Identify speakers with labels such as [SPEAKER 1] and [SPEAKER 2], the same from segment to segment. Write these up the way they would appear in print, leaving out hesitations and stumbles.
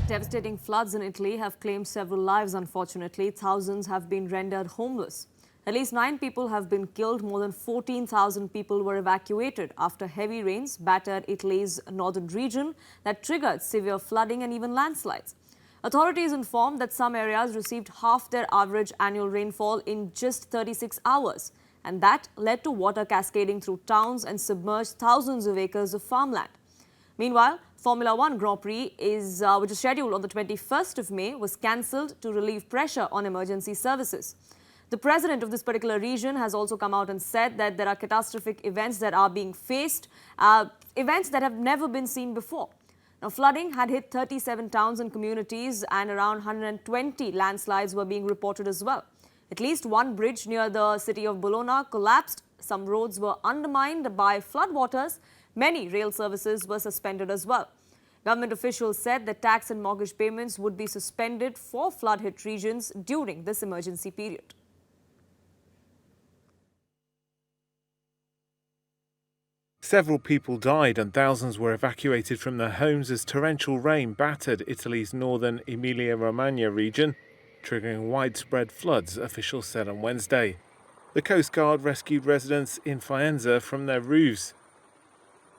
[SPEAKER 1] Devastating floods in Italy have claimed several lives, unfortunately. Thousands have been rendered homeless. At least 9 people have been killed. More than 14,000 people were evacuated after heavy rains battered Italy's northern region that triggered severe flooding and even landslides. Authorities informed that some areas received half their average annual rainfall in just 36 hours. And that led to water cascading through towns and submerged thousands of acres of farmland. Meanwhile, Formula 1 Grand Prix, which is scheduled on the 21st of May, was cancelled to relieve pressure on emergency services. The president of this particular region has also come out and said that there are catastrophic events that are being faced, events that have never been seen before. Now, flooding had hit 37 towns and communities, and around 120 landslides were being reported as well. At least one bridge near the city of Bologna collapsed. Some roads were undermined by floodwaters. Many rail services were suspended as well. Government officials said that tax and mortgage payments would be suspended for flood-hit regions during this emergency period.
[SPEAKER 2] Several people died and thousands were evacuated from their homes as torrential rain battered Italy's northern Emilia-Romagna region, triggering widespread floods, officials said on Wednesday. The Coast Guard rescued residents in Faenza from their roofs.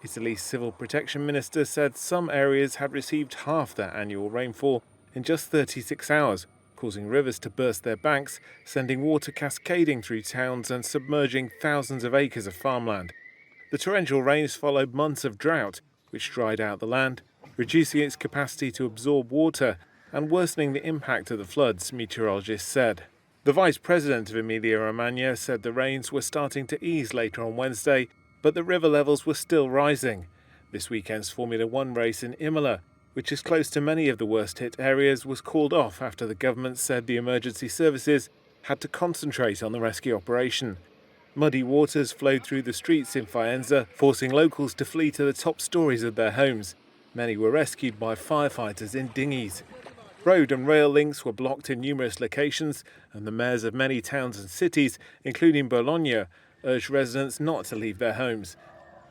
[SPEAKER 2] Italy's civil protection minister said some areas had received half their annual rainfall in just 36 hours, causing rivers to burst their banks, sending water cascading through towns and submerging thousands of acres of farmland. The torrential rains followed months of drought, which dried out the land, reducing its capacity to absorb water and worsening the impact of the floods, meteorologists said. The vice president of Emilia-Romagna said the rains were starting to ease later on Wednesday, but the river levels were still rising. This weekend's Formula 1 race in Imola, which is close to many of the worst-hit areas, was called off after the government said the emergency services had to concentrate on the rescue operation. Muddy waters flowed through the streets in Faenza, forcing locals to flee to the top stories of their homes. Many were rescued by firefighters in dinghies. Road and rail links were blocked in numerous locations, and the mayors of many towns and cities, including Bologna, urged residents not to leave their homes.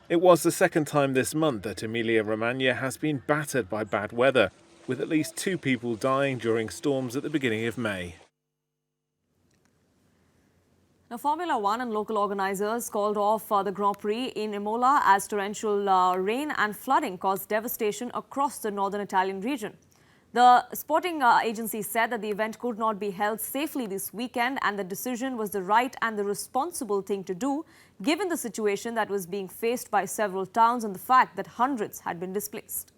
[SPEAKER 2] It was the second time this month that Emilia-Romagna has been battered by bad weather, with at least 2 people dying during storms at the beginning of May.
[SPEAKER 1] Now, Formula 1 and local organisers called off the Grand Prix in Imola as torrential rain and flooding caused devastation across the northern Italian region. The sporting agency said that the event could not be held safely this weekend, and the decision was the right and the responsible thing to do, given the situation that was being faced by several towns and the fact that hundreds had been displaced.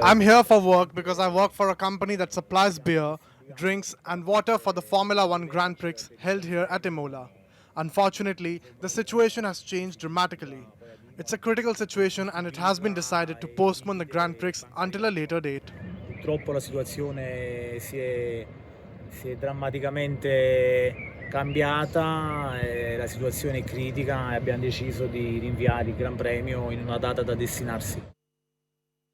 [SPEAKER 3] I'm
[SPEAKER 4] here for work because I work for a company that supplies beer, drinks and water for the Formula 1 Grand Prix held here at Imola. Unfortunately, the situation has changed dramatically. It's a critical situation and it has been decided to postpone the Grand Prix until a later date.
[SPEAKER 3] Purtroppo la situazione si è drammaticamente cambiata, la situazione è critica e abbiamo deciso di rinviare il Gran Premio in una data da destinarsi.